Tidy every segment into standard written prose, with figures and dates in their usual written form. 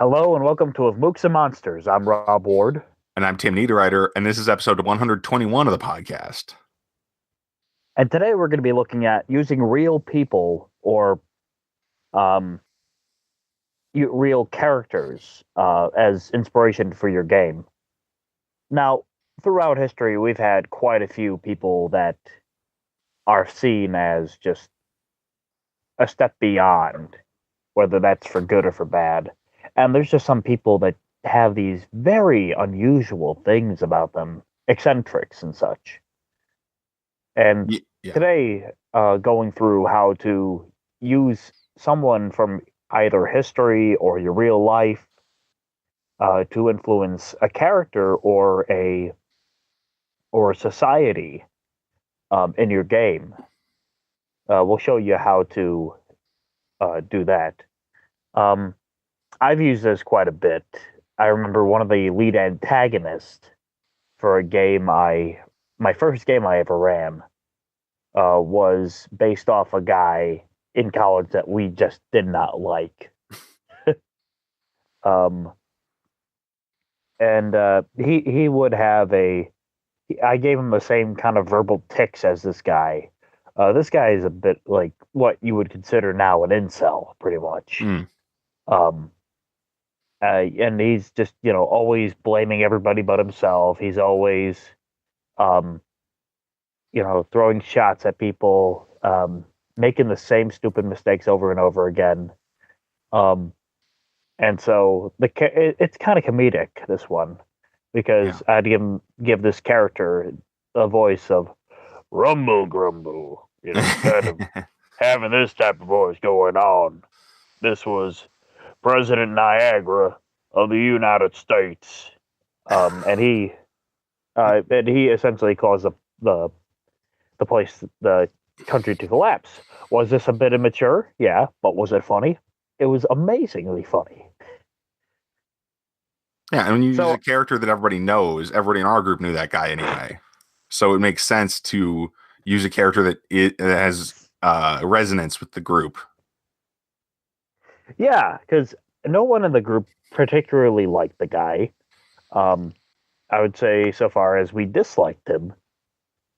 Hello and welcome to Mooks and Monsters. I'm Rob Ward. And I'm Tim Niederreiter, and this is episode 121 of the podcast. And today we're going to be looking at using real people or um, real characters as inspiration for your game. Now, throughout history, we've had quite a few people that are seen as just a step beyond, whether that's for good or for bad. And there's just some people that have these very unusual things about them, eccentrics and such. And Yeah. today, going through how to use someone from either history or your real life to influence a character or a society in your game. We'll show you how to do that. Um, I've used this quite a bit. I remember one of the lead antagonists for a game my first game I ever ran was based off a guy in college that we just did not like. um, and he would have I gave him the same kind of verbal tics as this guy. This guy is a bit like what you would consider now an incel, pretty much. Mm. Um, and he's just, always blaming everybody but himself. He's always, um, throwing shots at people, making the same stupid mistakes over and over again. And so it's kind of comedic, this one, because Yeah. I'd give this character a voice of rumble grumble, kind of having this type of voice going on. This was President Niagara of the United States, and he essentially caused the place, the country to collapse. Was this a bit immature? Yeah, but was it funny? It was amazingly funny. Yeah, and when you use So a character that everybody knows, everybody in our group knew that guy anyway. So it makes sense to use a character that has resonance with the group. yeah, because no one in the group particularly liked the guy. Um, I would say so far as we disliked him.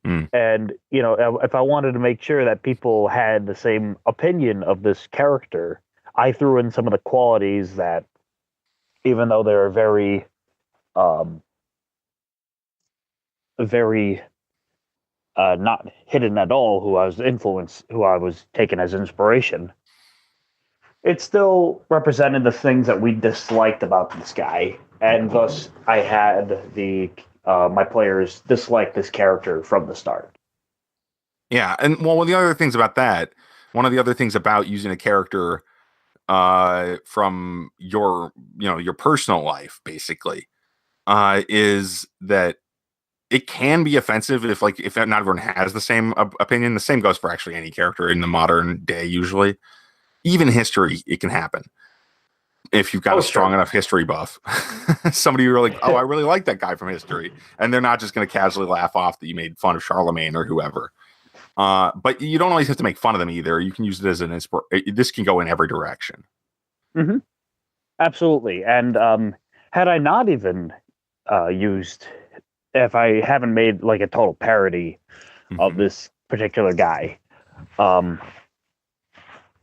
Mm. And, if I wanted to make sure that people had the same opinion of this character, I threw in some of the qualities that, even though they're um, very not hidden at all, who I was taking as inspiration, it still represented the things that we disliked about this guy. And thus, I had my players dislike this character from the start. Yeah, and well, one of the other things about using a character from your personal life, basically, is that it can be offensive if not everyone has the same opinion. The same goes for actually any character in the modern day. Usually, even history, it can happen if you've got Oh, a strong sure. enough history buff. Somebody you're like, oh, I really like that guy from history, and they're not just going to casually laugh off that you made fun of Charlemagne or whoever. But you don't always have to make fun of them either. You can use it as an inspiration. This can go in every direction. Mm-hmm. Absolutely. And had I not even used, if I haven't made like a total parody of this particular guy, um,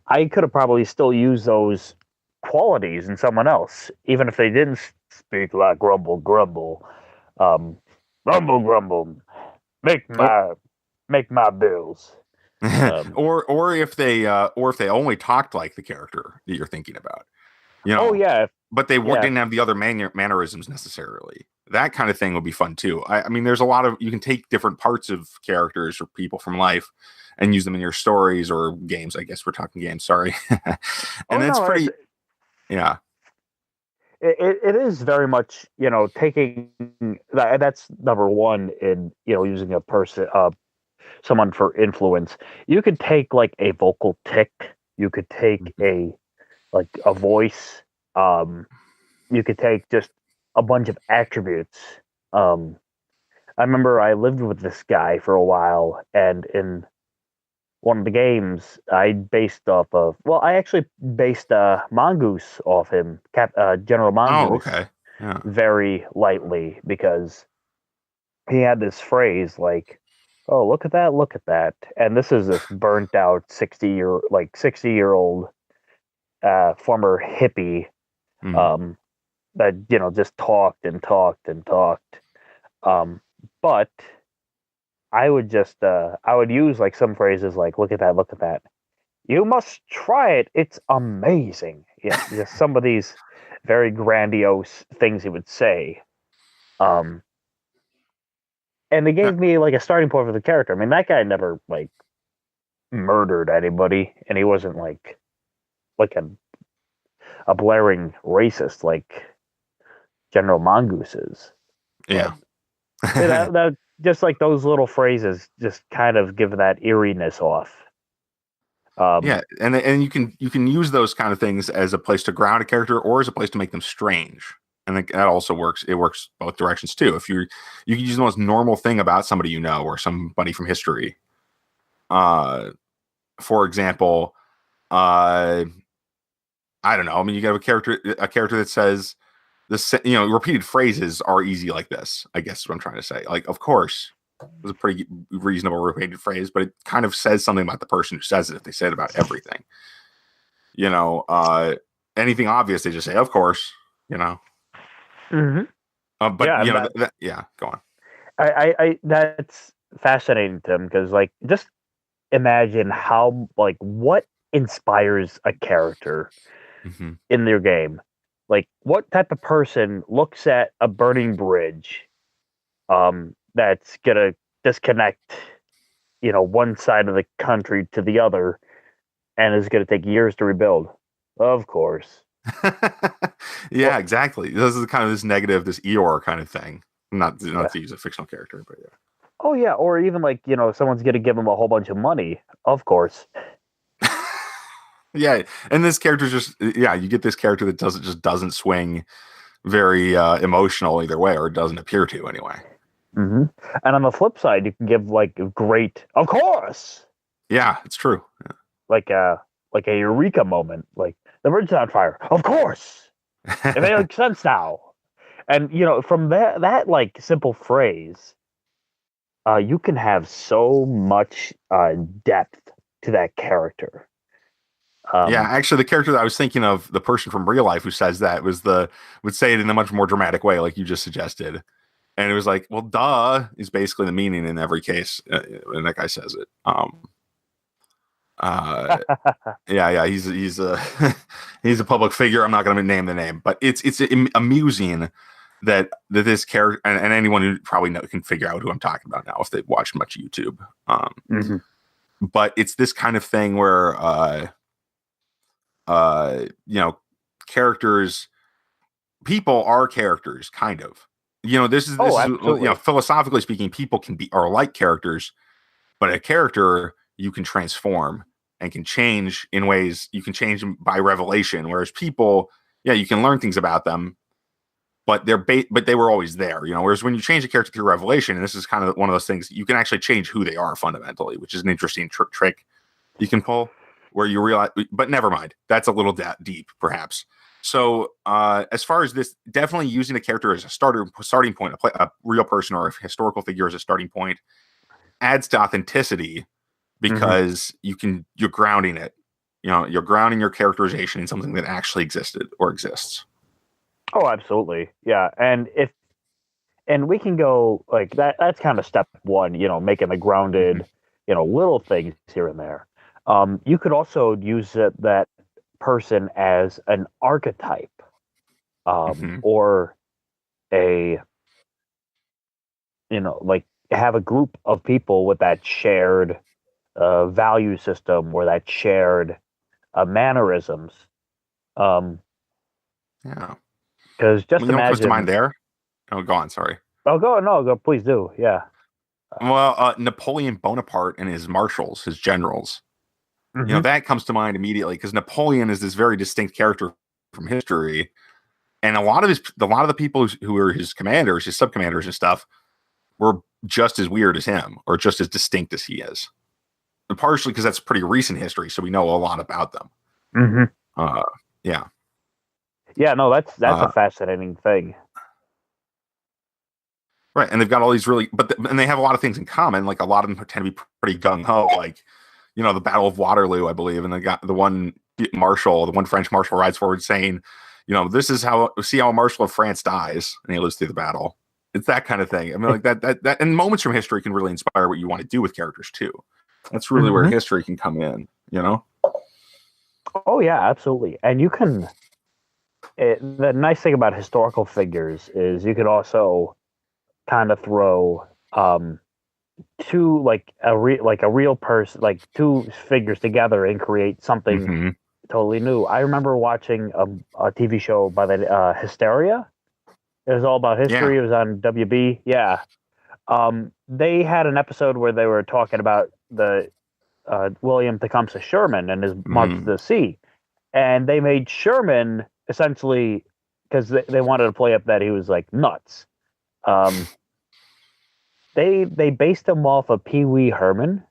I could have probably still used those qualities in someone else, even if they didn't speak like grumble grumble, rumble grumble, make Oh. my bills. or if they only talked like the character that you're thinking about, Oh yeah, but they yeah. didn't have the other mannerisms necessarily. That kind of thing would be fun too. I mean, there's a lot of, you can take different parts of characters or people from life and use them in your stories or games. I guess we're talking games. Sorry. And that's No, pretty. Yeah. it is very much, taking that's number one in, using a person, someone for influence. You could take like a vocal tick, you could take a voice, you could take just a bunch of attributes. I remember I lived with this guy for a while, and one of the games I based off of. Well, I actually based Mongoose off him, General Oh, Mongoose, okay. Yeah. very lightly because he had this phrase like, "Oh, look at that," and this is this burnt out 60-year old former hippie Mm. um, that just talked and talked and talked. Um, but I would use like some phrases like look at that. You must try it. It's amazing." Yeah, just some of these very grandiose things he would say. Um, and it Yeah. gave me like a starting point for the character. I mean, that guy never like murdered anybody, and he wasn't like a blaring racist like General Mongoose is. But Yeah. that just like those little phrases just kind of give that eeriness off. Yeah, and you can use those kind of things as a place to ground a character or as a place to make them strange, and that also works. It works both directions too. If you can use the most normal thing about somebody you know or somebody from history. Uh, for example, uh, I don't know. I mean, you have a character that says this. Repeated phrases are easy like this. I guess is what I'm trying to say. Like, of course, was a pretty reasonable repeated phrase, but it kind of says something about the person who says it if they say it about everything. you know, uh, Anything obvious, they just say, of course, you know. Hmm. But Yeah, yeah, go on. that's fascinating to him because like just imagine how like what inspires a character Hmm. in their game. Like what type of person looks at a burning bridge that's gonna disconnect, one side of the country to the other and is gonna take years to rebuild. Of course. Yeah, What exactly. This is kind of this negative, this Eeyore kind of thing. Not yeah. to use a fictional character, but yeah. Oh yeah, or even like, someone's gonna give him a whole bunch of money. Of course. Yeah, and this character you get this character that doesn't swing very emotional either way, or it doesn't appear to anyway. Hmm. And on the flip side, you can give like a great, of course, Yeah, it's true. like a eureka moment, like the bridge is on fire. Of course, it Yeah. makes sense now. And from that like simple phrase, you can have so much depth to that character. Yeah, Um, actually, the character that I was thinking of, the person from real life who says that, would say it in a much more dramatic way, like you just suggested, and it was like, well, duh, is basically the meaning in every case, and that guy says it. Uh, yeah, he's a he's a public figure. I'm not going to name the name, but it's amusing that this character and anyone who probably can figure out who I'm talking about now if they've watched much YouTube. mhm. But it's this kind of thing where uh, you know, characters, people are characters, kind of. This Oh, is absolutely. philosophically speaking, people are like characters, but a character you can transform and can change in ways you can change them by revelation. Whereas people, yeah, you can learn things about them, but but they were always there. Whereas when you change a character through revelation, and this is kind of one of those things, you can actually change who they are fundamentally, which is an interesting trick you can pull where you realize, but never mind. That's a little deep, perhaps. So, as far as this, definitely using a character as a starting point, a real person or a historical figure as a starting point, adds to authenticity Hmm. because you're grounding it. You're grounding your characterization in something that actually existed or exists. Oh, absolutely. Yeah, and we can go like that. That's kind of step one, making the Hmm. grounded, little things here and there. You could also use that person as an archetype, Hmm. or a, like have a group of people with that shared value system or that shared mannerisms. Um, Yeah. because just Well, what comes to mind imagine. there? Oh, go on. Sorry. Oh, go no, go please do. Yeah. Well, Napoleon Bonaparte and his marshals, his generals. Hmm. That comes to mind immediately because Napoleon is this very distinct character from history, and a lot of the people who were his commanders, his sub-commanders and stuff, were just as weird as him or just as distinct as he is. partially because that's pretty recent history, so we know a lot about them. Mm-hmm. Yeah. Yeah, no, that's a fascinating thing. Right, and they've got all these really, and they have a lot of things in common. Like a lot of them tend to be pretty gung ho. Like, the Battle of Waterloo, I believe, and they got the one French marshal rides forward saying, this is how a marshal of France dies, and he lives through the battle. It's that kind of thing. I mean, like that, and moments from history can really inspire what you want to do with characters too. That's really where history can come in. Oh yeah, absolutely. And you can. The nice thing about historical figures is you can also kind of throw two like a real person, like two figures together and create something totally new. I remember watching a TV show by the Hysteria. It was all about history. Yeah. It was on WB. Yeah. They had an episode where they were talking about the William Tecumseh Sherman and his March to the Sea, and they made Sherman essentially because they wanted to play up that he was like nuts. They based him off of Pee Wee Herman.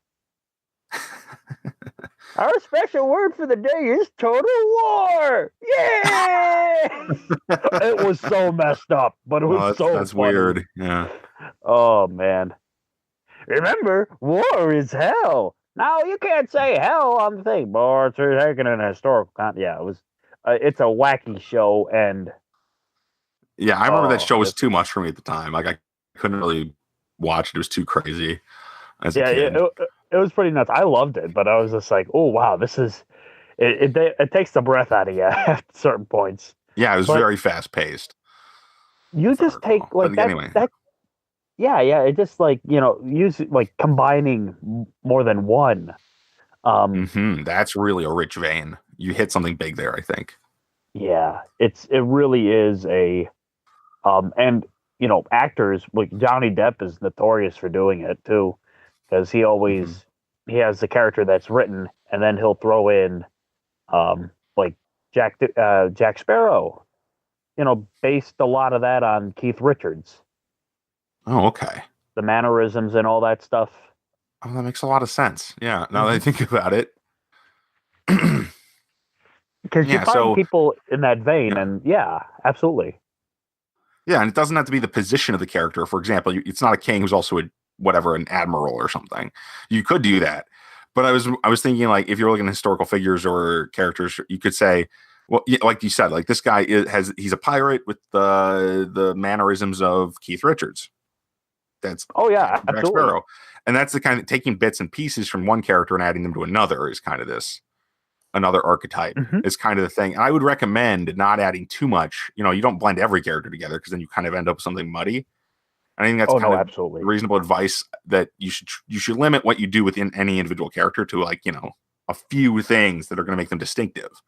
Our special word for the day is total war. Yeah, it was so messed up, but it was that's funny. weird. Yeah. Oh man. Remember, war is hell. Now you can't say hell on the thing, but it's taken in a historical Yeah, it was. It's a wacky show, and yeah, I remember that show was too much for me at the time. Like I couldn't really watch it; it was too crazy as a kid. It was pretty nuts. I loved it, but I was just like, oh wow, this is. It takes the breath out of you at certain points. Yeah, it was very fast paced. You just take like that. Anyway. Yeah, it just use like combining more than one. That's really a rich vein. You hit something big there, I think. Yeah, it really is a, and actors like Johnny Depp is notorious for doing it too, because he always he has the character that's written, and then he'll throw in, like Jack Sparrow, based a lot of that on Keith Richards. Oh, okay. The mannerisms and all that stuff. Oh, that makes a lot of sense. Yeah, now that I think about it. Because you find people in that vein, and absolutely. Yeah, and it doesn't have to be the position of the character. For example, it's not a king who's also an admiral or something. You could do that, but I was thinking, like, if you're looking at historical figures or characters, you could say, well, like you said, like this guy he's a pirate with the mannerisms of Keith Richards. That's Jack Sparrow, and that's the kind of taking bits and pieces from one character and adding them to another is kind of another archetype is kind of the thing. And I would recommend not adding too much. You don't blend every character together because then you kind of end up with something muddy. I think that's absolutely reasonable advice, that you should limit what you do within any individual character to a few things that are going to make them distinctive.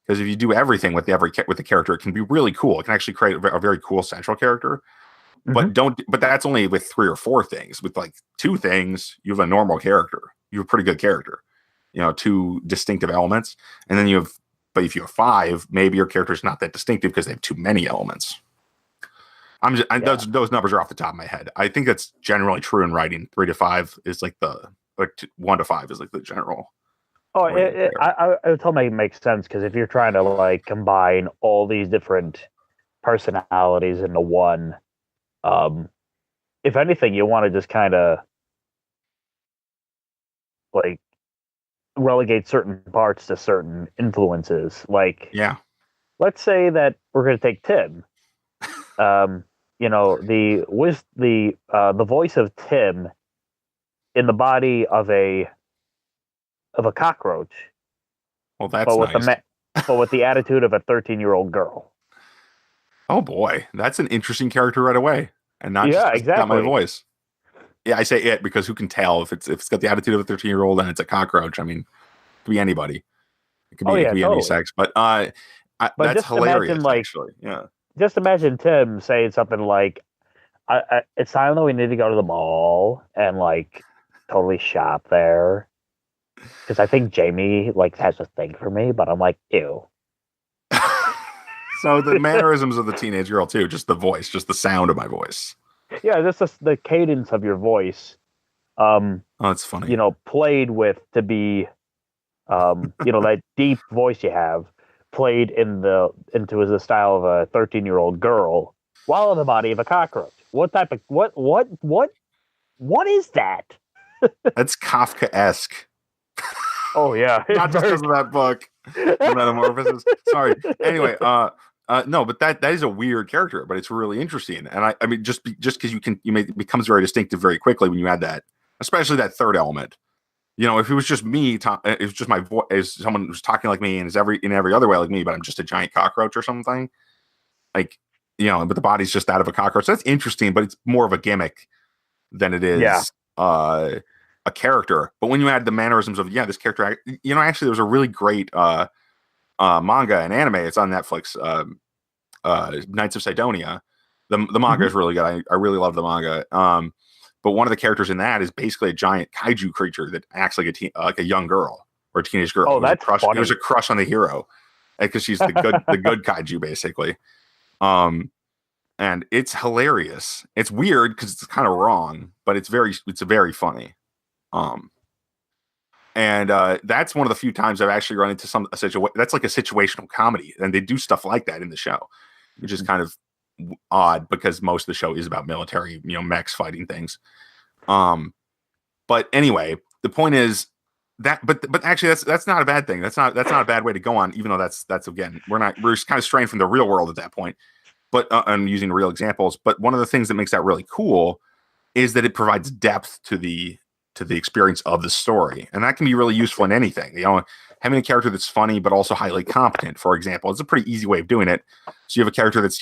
Because if you do everything with the character, it can be really cool. It can actually create a very cool central character. But that's only with 3 or 4 things. With like 2 things, you have a normal character. You have a pretty good character. 2 distinctive elements. And then but if you have 5, maybe your character is not that distinctive because they have too many elements. Those numbers are off the top of my head. I think that's generally true in writing. 3 to 5 is like 1 to 5 is like the general. Oh, it totally makes sense, because if you're trying to like combine all these different personalities into one, if anything, you want to just kind of like relegate certain parts to certain influences. Like, let's say that we're going to take Tim. The voice of Tim in the body of a cockroach. Well, that's nice. But with the attitude of a 13-year-old girl. Oh boy, that's an interesting character right away, and not exactly. Got my voice. Yeah, I say it because who can tell if it's got the attitude of a 13-year-old and it's a cockroach? I mean, it could be anybody. It could be any sex, but that's hilarious. Actually, yeah. Just imagine Tim saying something like, "It's time that we need to go to the mall and like totally shop there, because I think Jamie like has a thing for me, but I'm like, ew." So the mannerisms of the teenage girl too, just the voice, just the sound of my voice. Yeah, just the cadence of your voice Oh, it's funny. played with to be, that deep voice you have played into the style of a 13-year-old girl while in the body of a cockroach. What type of what is that? That's Kafka-esque. Oh yeah, Not just because of that book, the Metamorphosis. Sorry. Anyway, no, but that is a weird character, but it's really interesting. And I mean, just because it becomes very distinctive very quickly when you add that, especially that third element. If it was just me, it was just my voice, as someone who's talking like me and is in every other way like me, but I'm just a giant cockroach or something. Like, but the body's just that of a cockroach. That's interesting, but it's more of a gimmick than it is a character. But when you add the mannerisms of this character, actually there was a really great manga and anime. It's on Netflix. Knights of Sidonia. The manga is really good. I really love the manga. But one of the characters in that is basically a giant kaiju creature that acts like a young girl or a teenage girl. Oh, that's funny. It was a crush on the hero because she's the good kaiju basically. And it's hilarious. It's weird because it's kind of wrong, but it's very funny. And that's one of the few times I've actually run into that's like a situational comedy, and they do stuff like that in the show, which is kind of odd because most of the show is about military, mechs fighting things. But anyway, the point is that, but actually that's not a bad thing. That's not a bad way to go on, even though that's again, we're kind of straying from the real world at that point, but I'm using real examples. But one of the things that makes that really cool is that it provides depth to the experience of the story. And that can be really useful in anything. Having a character that's funny, but also highly competent, for example, it's a pretty easy way of doing it. So you have a character that's,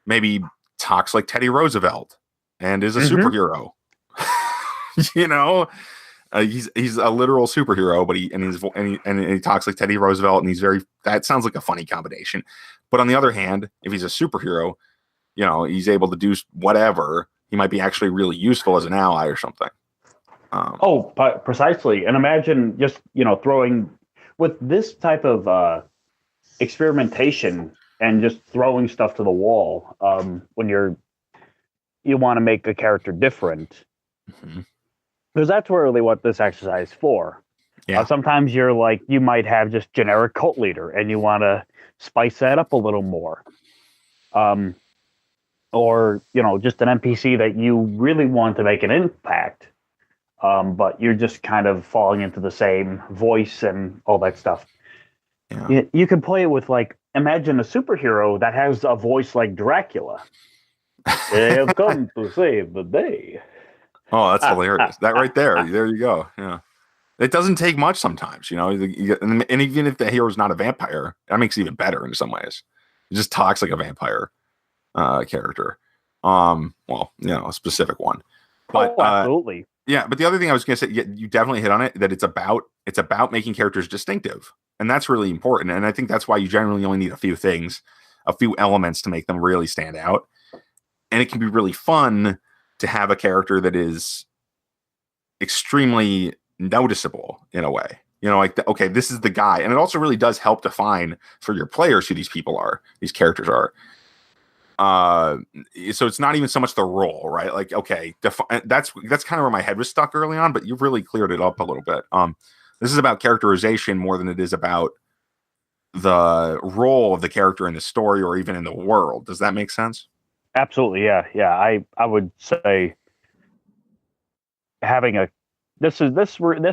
maybe talks like Teddy Roosevelt and is a superhero. He's a literal superhero, but he talks like Teddy Roosevelt, and that sounds like a funny combination. But on the other hand, if he's a superhero, he's able to do whatever. He might be actually really useful as an ally or something. Precisely. And imagine just, throwing with this type of experimentation and just throwing stuff to the wall when you want to make a character different. Because that's really what this exercise is for. Yeah. Sometimes you might have just generic cult leader and you want to spice that up a little more. Or, just an NPC that you really want to make an impact. But you're just kind of falling into the same voice and all that stuff. Yeah. You can play it with, imagine a superhero that has a voice like Dracula. They have come to save the day. Oh, that's hilarious. That right there. There you go. Yeah. It doesn't take much sometimes, and even if the hero's not a vampire, that makes it even better in some ways. It just talks like a vampire character. A specific one. But, absolutely. Yeah, but the other thing I was going to say, you definitely hit on it, that it's about making characters distinctive. And that's really important. And I think that's why you generally only need a few elements to make them really stand out. And it can be really fun to have a character that is extremely noticeable in a way. Okay, this is the guy. And it also really does help define for your players who these characters are. So it's not even so much the role, right? Okay, that's kind of where my head was stuck early on, but you've really cleared it up a little bit. This is about characterization more than it is about the role of the character in the story or even in the world. Does that make sense? Absolutely, yeah. I would say having this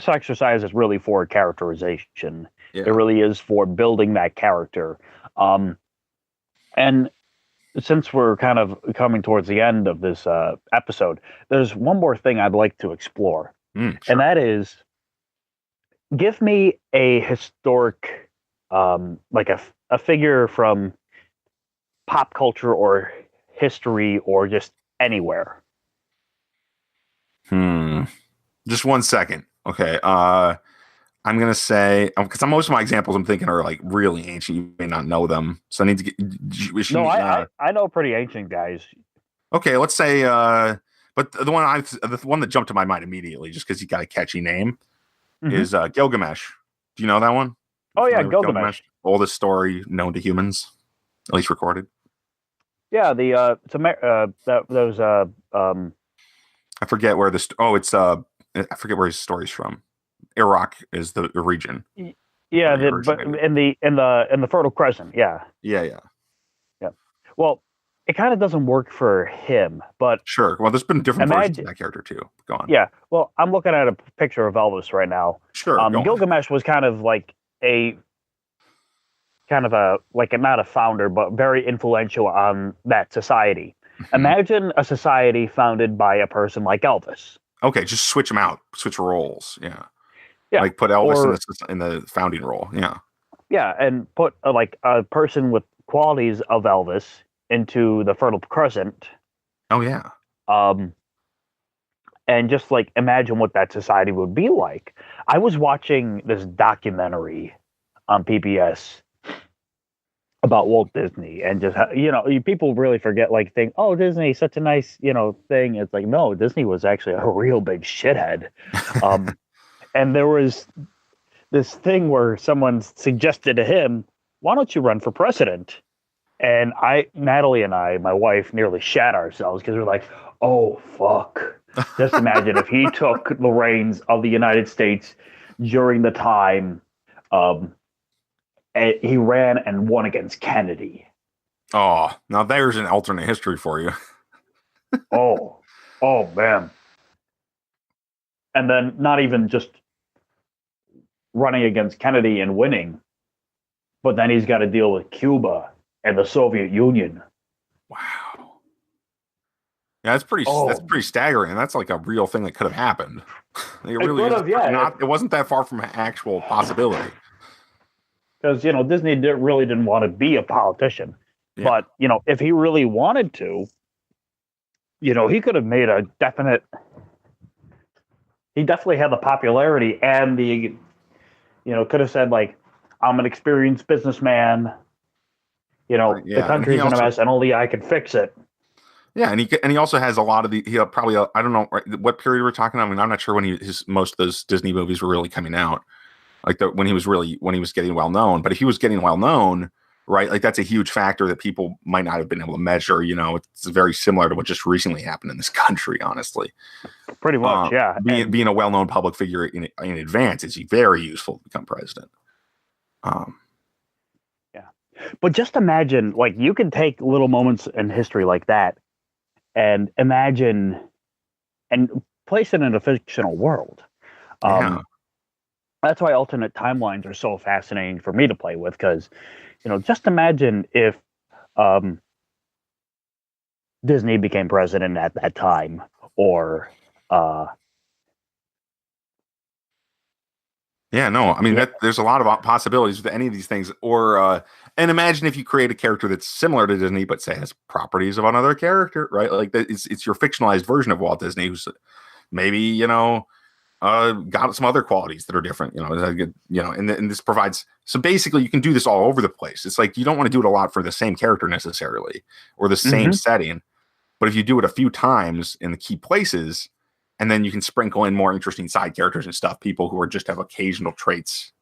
exercise is really for characterization. Yeah. It really is for building that character. And since we're kind of coming towards the end of this episode, there's one more thing I'd like to explore. Sure. And that is, give me a historic, a figure from pop culture or history or just anywhere. Just 1 second. Okay. I'm going to say, because most of my examples I'm thinking are really ancient. You may not know them. So I need to get... I know pretty ancient guys. Okay, let's say, but the one that jumped to my mind immediately, just because he got a catchy name, is Gilgamesh. Do you know that one? Oh yeah, Gilgamesh. Oldest story known to humans, at least recorded. Yeah, I forget where it's I forget where his story's from. Iraq is the region Yeah, where he but originated. in the Fertile Crescent, yeah, Yeah, yeah. yeah. Well, it kind of doesn't work for him, but Sure. Well, there's been different versions of imagine, that character too. Go on. yeah. Well, I'm looking at a picture of Elvis right now. Sure, go on. Gilgamesh was kind of like a not a founder, but very influential on that society. Mhm. Imagine a society founded by a person like Elvis. Okay, just switch them out, switch roles. Yeah, Yeah. like put Elvis in Or the founding role. Yeah. yeah, and put like a person with qualities of Elvis into the Fertile Crescent. Oh yeah. Um, and just like imagine what that society would be like. I was watching this documentary on PBS about Walt Disney and just people really forget think Disney's such a nice thing. It's like no, Disney was actually a real big shithead. Um, and there was this thing where someone suggested to him, "Why don't you run for president?" And Natalie and I, my wife, nearly shat ourselves because we're like, "Oh fuck." Just imagine if he took the reins of the United States during the time he ran and won against Kennedy. Oh, now there's an alternate history for you. Oh, oh man. And then not even just running against Kennedy and winning, but then he's got to deal with Cuba and the Soviet Union. Wow. Yeah, that's pretty. That's Oh, pretty staggering. That's like a real thing that could have happened. It really could is have, yeah. not. It wasn't that far from an actual possibility. Because Disney really didn't want to be a politician, Yeah. but if he really wanted to, he could have made a definite. He definitely had the popularity and could have said like, "I'm an experienced businessman. Right, The yeah, and he country's in a also mess, and only I can fix it." yeah, and he also has a lot of the he probably I don't know what period we're talking. I mean, I'm not sure when most of those Disney movies were really coming out. Like when he was getting well known. But if he was getting well known, right, like that's a huge factor that people might not have been able to measure. It's very similar to what just recently happened in this country, honestly. Pretty much, yeah. Being a well known public figure in advance is very useful to become president. Yeah. But just imagine, like, you can take little moments in history like that and imagine and place it in a fictional world. Yeah. That's why alternate timelines are so fascinating for me to play with because, just imagine if um, Disney became president at that time or, uh, Yeah, no, I mean yeah, there's a lot of possibilities with any of these things. Or and imagine if you create a character that's similar to Disney, but say has properties of another character, right? Like that it's your fictionalized version of Walt Disney, who's maybe got some other qualities that are different. And this provides. So basically, you can do this all over the place. It's like you don't want to do it a lot for the same character necessarily or the same mm-hmm. setting, but if you do it a few times in the key places and then you can sprinkle in more interesting side characters and stuff, people who are just have occasional traits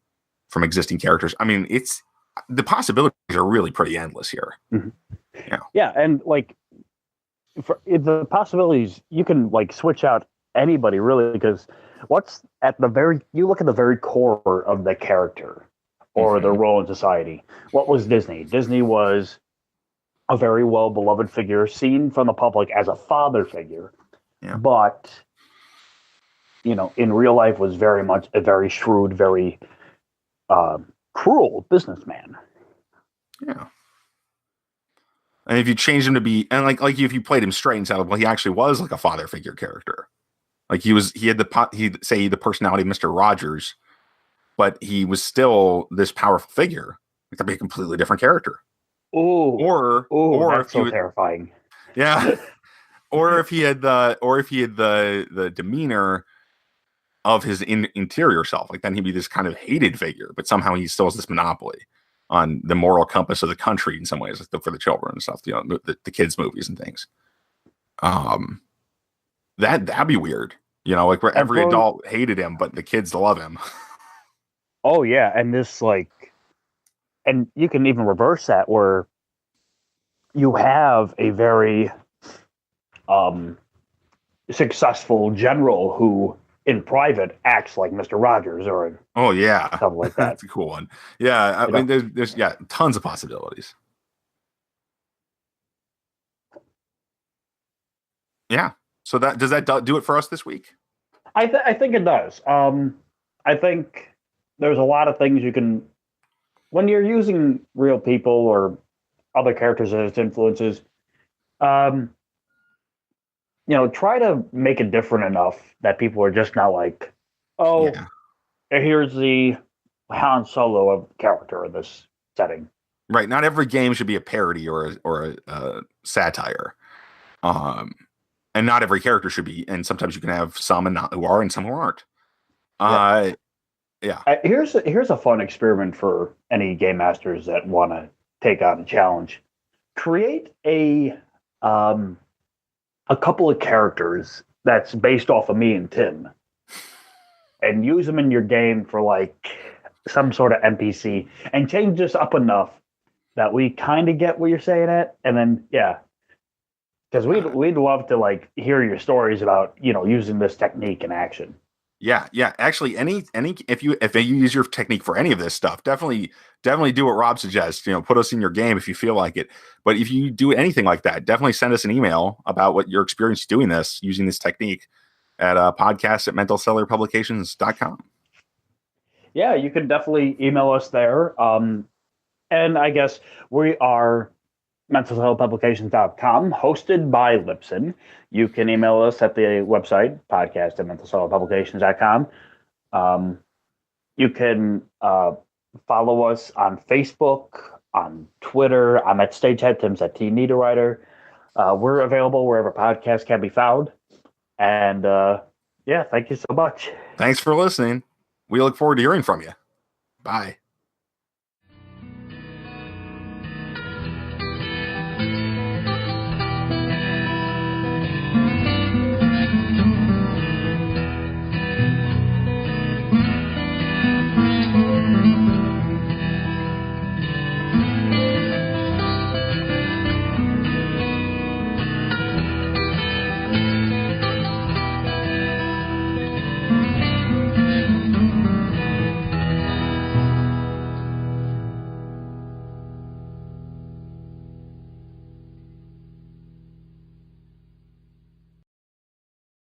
from existing characters. I mean, it's the possibilities are really pretty endless here. Mm-hmm. Yeah. Yeah, and like for the possibilities, you can like switch out anybody really because you look at the very core of the character or the role in society. What was Disney? Disney was a very well beloved figure, seen from the public as a father figure, Yeah. but in real life was very much a very shrewd, very cruel businessman. Yeah. And if you change him to be, and like if you played him straight and said, well, he actually was like a father figure character. Like he had the personality of Mr. Rogers, but he was still this powerful figure. It could be a completely different character. Oh, Or that's if so terrifying. yeah, or if he had the demeanor of his interior self, like then he'd be this kind of hated figure, but somehow he still has this monopoly on the moral compass of the country in some ways, like for the children and stuff, the kids' movies and things. That'd be weird, like where every adult hated him, but the kids love him. Oh yeah, and and you can even reverse that where you have a very successful general who in private acts like Mr. Rogers or Oh yeah, something like that. that's a cool one. Yeah, I You mean, know, there's yeah, tons of possibilities. Yeah. So that does that do it for us this week? I think it does. I think there's a lot of things you can when you're using real people or other characters as influences. Um, try to make it different enough that people are just not like, oh, Yeah. here's the Han Solo of character in this setting. Right. Not every game should be a parody or a satire. Um, and not every character should be. And sometimes you can have some and not who are and some who aren't. Yeah. Uh, yeah. Here's a fun experiment for any game masters that want to take on a challenge. Create um, a couple of characters that's based off of me and Tim, and use them in your game for like some sort of NPC, and change this up enough that we kind of get what you're saying at, and then yeah, because we'd love to like hear your stories about using this technique in action. Yeah, yeah. Actually, any if you use your technique for any of this stuff, definitely do what Rob suggests. Put us in your game if you feel like it. But if you do anything like that, definitely send us an email about what your experience doing this using this technique at podcast at mentalcellarpublications.com. Yeah, you can definitely email us there. And I guess we are mentalhealthpublications.com, hosted by Lipson. You can email us at the website, podcast at mentalhealthpublications.com. You can follow us on Facebook, on Twitter. I'm at Stagehead, Tim's at T Nita Writer. We're available wherever podcasts can be found. And yeah, thank you so much. Thanks for listening. We look forward to hearing from you. Bye.